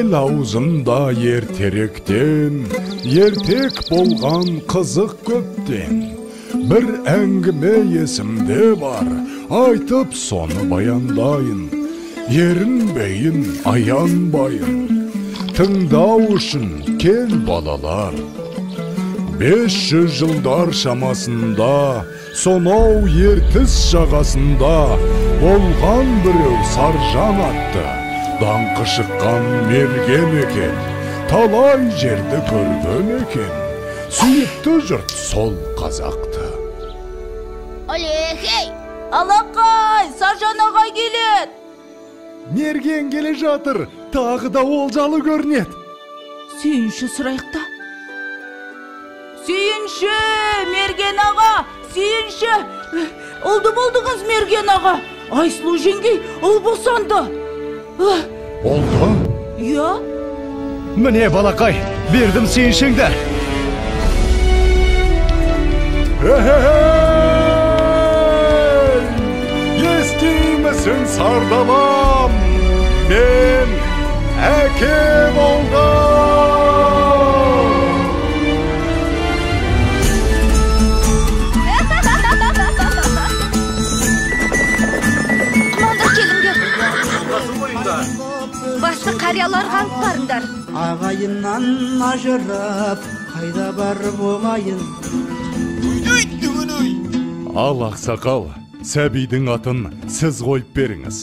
Ел аузында ертеректен, ертек болған қызық көптен. Bir әңгіме есімде бар, айтып соны баяндайын. Ерінбейін, аянбайын, тыңдау үшін кел балалар. 500 жылдар шамасында, сонау ертіс жағасында болған біреу Саржан атты. Даңқы шыққан мерген екен, талай жерді көрген екен. Сүйікті жұрт сол қазақты. Алехей! Алақай! Саржан ағай келеді! Мерген келе жатыр, тағы да олжалы көрінеді. Сүйінші сұрайықта. Сүйінші, Мерген аға! Сүйінші! Oldu болдыңыз, Мерген аға! Айсұлу жеңгей, ұл босанды. Oldu? Я? Міне, балақай, бердім сүйіншіңді. Естимісің сардаlam, мен әке болдым. Маңдар келіңдер. Басты қариялар қалып барыңдар. Ағайыннан ажырап, қайда бар болайын. Ал ақсақал, сәбидің атын сіз қойып беріңіз.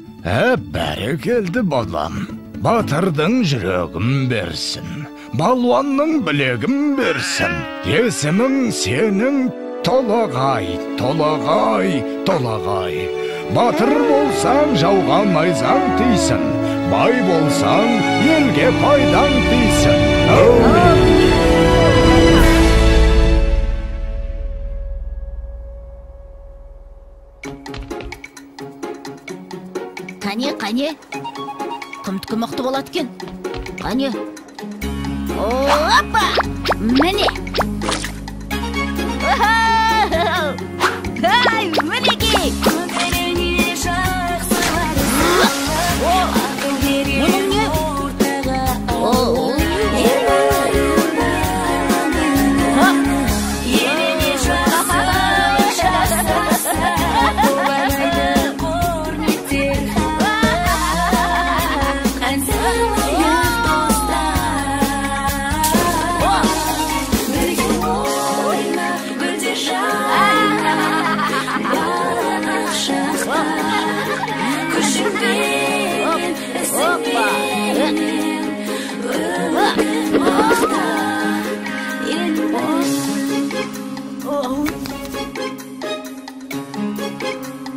Бәрі келді балам. Батырдың жүрегім берсін, балуанның білегім берсін. Есімің сенің Толағай, Толағай, Толағай. Батыр болсаң жауға найзаң тисін, бай болсаң елге пайдаң тисін. Қане, құмтқы мықты болады кен. Қане. Опа! Міне! Ай, мінекей! Мұның не?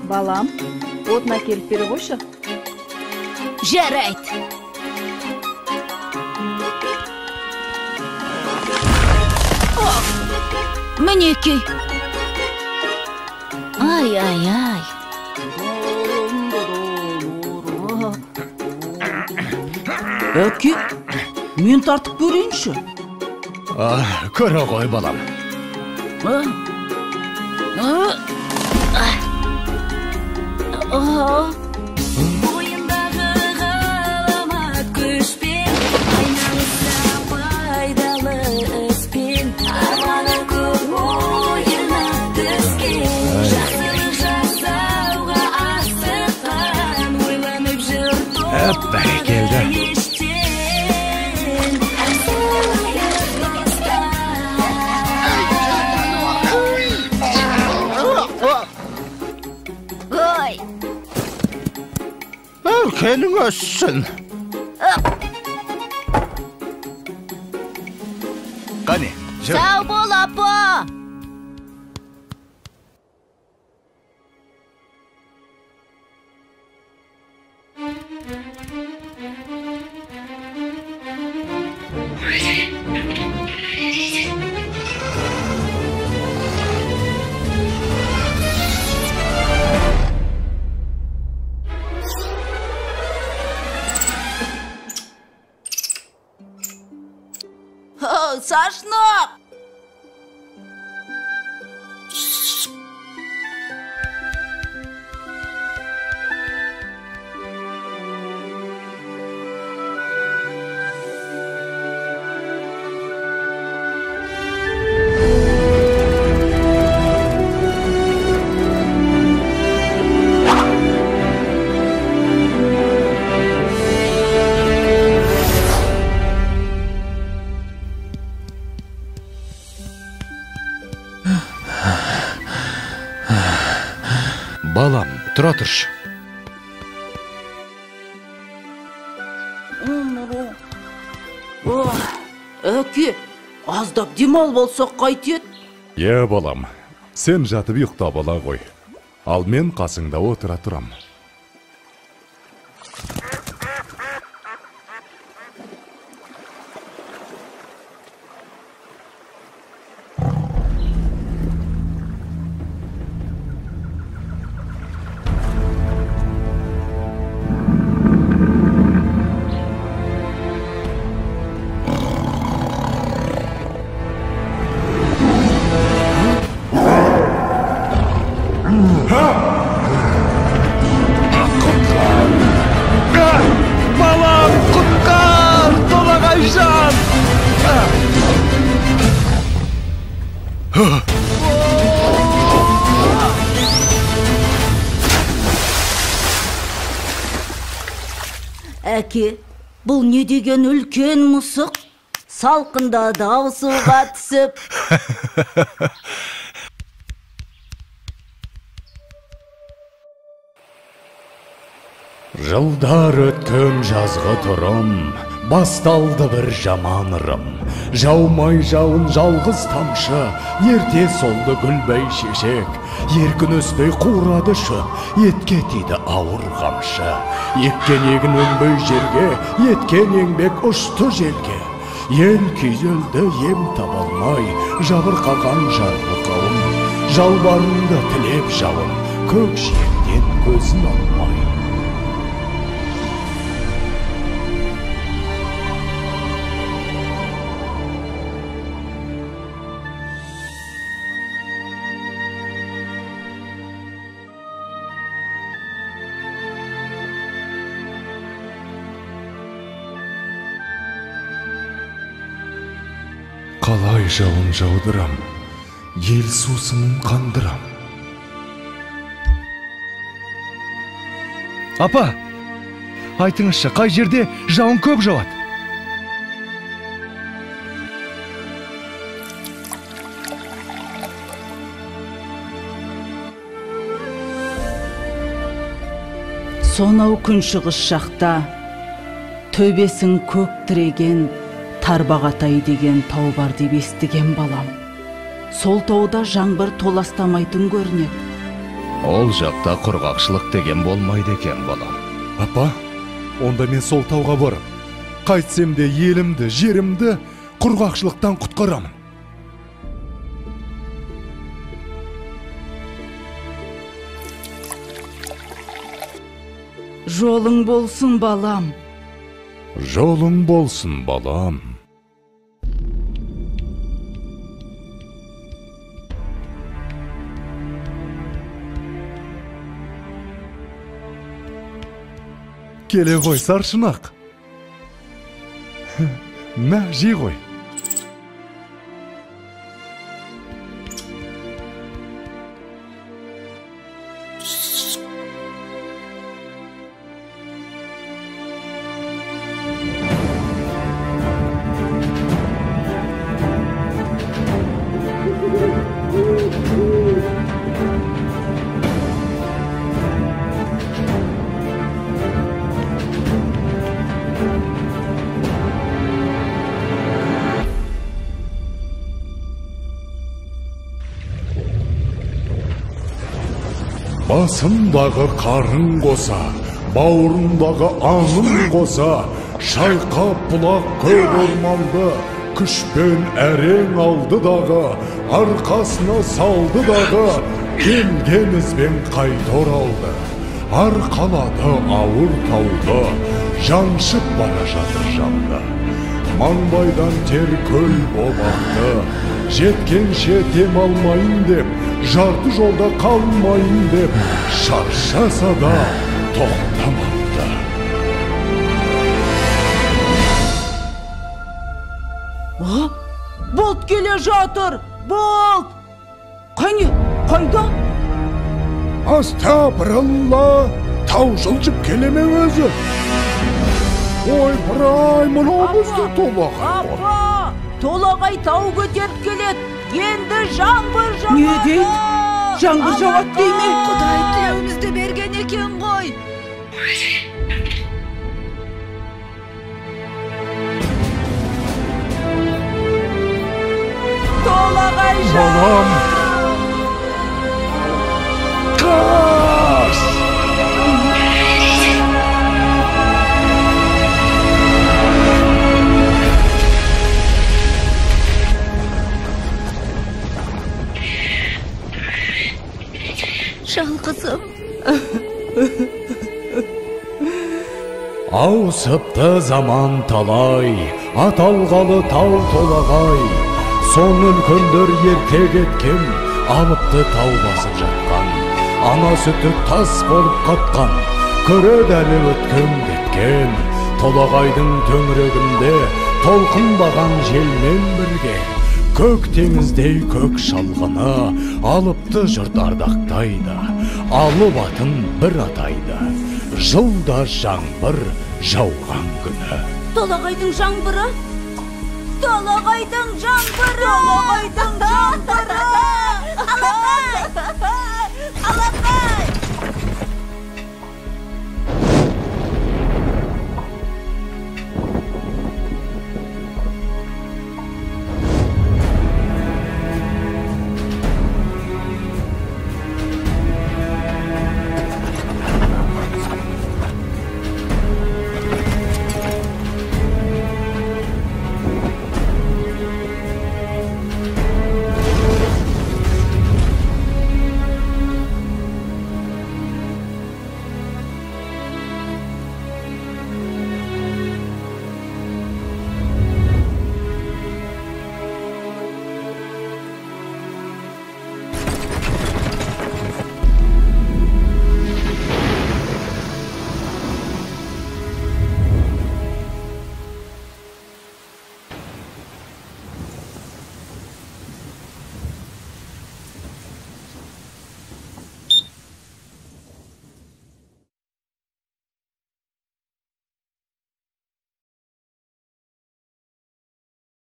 Балам, отына келіп бері қойшы. Жарайды. Мінекей. Ай. Әке, мен тартып көрейінші. Көре ғой балам. Бойындағы ғаламат күшпен, айналыса пайдалы іспен, арманы көп ойына түскен, жақсылық жасауға асыққан, ойланып жүр Бәрі келді. Келің өссін. Қане, жүр. Сау бол, апа! Сашнақ! Балам, тұра тұршы. Әке, аздап демал болсақ қайтет? Балам, сен жатып ұйықтап ала ғой. Ал мен қасыңда отыра тұрам. Балам, құтқар! Толағайжан! Әке, бұл не деген үлкен мұсық? Салқында дауысуға түсіп. Жылдар өткен жазғы тұрым, басталды бір жаман ырым. Жаумай жауын жалғыз тамшы, ерте солды гүлбей шешек. Еркін өспей қурады шөп, етке тиді ауыр қамшы. Еккен егін өнбей жерге, еткен еңбек ұшты желге. Ел күйзелді ем табалмай, жабырқаған жарғы қауым. Жалбарынды тілеп жауын, көк жиектен көзін алмай. Қалай жауын жаудырам, ел сусынын қандырам. Апа, айтыңызшы, қай жерде жауын көп жауады? Сонау күншығыс жақта, төбесін көк тіреген Тарбағатай деген тау бар деп естіген балам. Сол тауда жаңбыр толастамайтын көрінеді. Ол жақта құрғақшылық деген болмайды екен, балам. Апа, онда мен сол тауға барып, қайтсем де елімді, жерімді құрғақшылықтан құтқарамын. Жолың болсын, балам. Жолың болсын, балам. Келе ғой, саршынақ. Мә, жей ғой. Басымдағы қарын қоса, бауырымдағы аңым қоса, шайқап бұлақ көк орманды, күшпен әрең алды дағы, арқасына салды дағы, келген ізбен қайта оралды. Арқалады ауыр тауды, жаншып бара жатыр жанды. Маңбайдан тер көл болақты, жеткенше дем алмайын деп, жарты жолда қалмайын деп, шаршаса да тоқтамапты. Болт келе жатыр, болт! Қане, қайда? Астапыралла, тау жылжып келеме өзі. Ой, бірай, мұнау бізді толағай ғой. Апа, толағай тау көтеріп келеді. Енді жаңбыр жауады. Не дейді? жаңбыр жауат дейме? Құдай тілеуімізді берген екен ғой. Толағайжан! Балам! Қаш! Жалғызым. Ауысыпты заман талай, аталғалы тау толағай. Сон үлкендер ерте кеткен, алыпты тау басып жатқан. Ана сүті тас болып қатқан, көреді әлі өткен кеткен. Толағайдың төңірегінде толқынбаған желмен бірге. Көк теңіздей көк шалғыны алыпты жұрт ардақтайды. Алып атын бір атайды, жылда жаңбыр жауған күні. Толағайдың жаңбыры! Толағайдың жаңбыры! Толағайдың жаңбыры!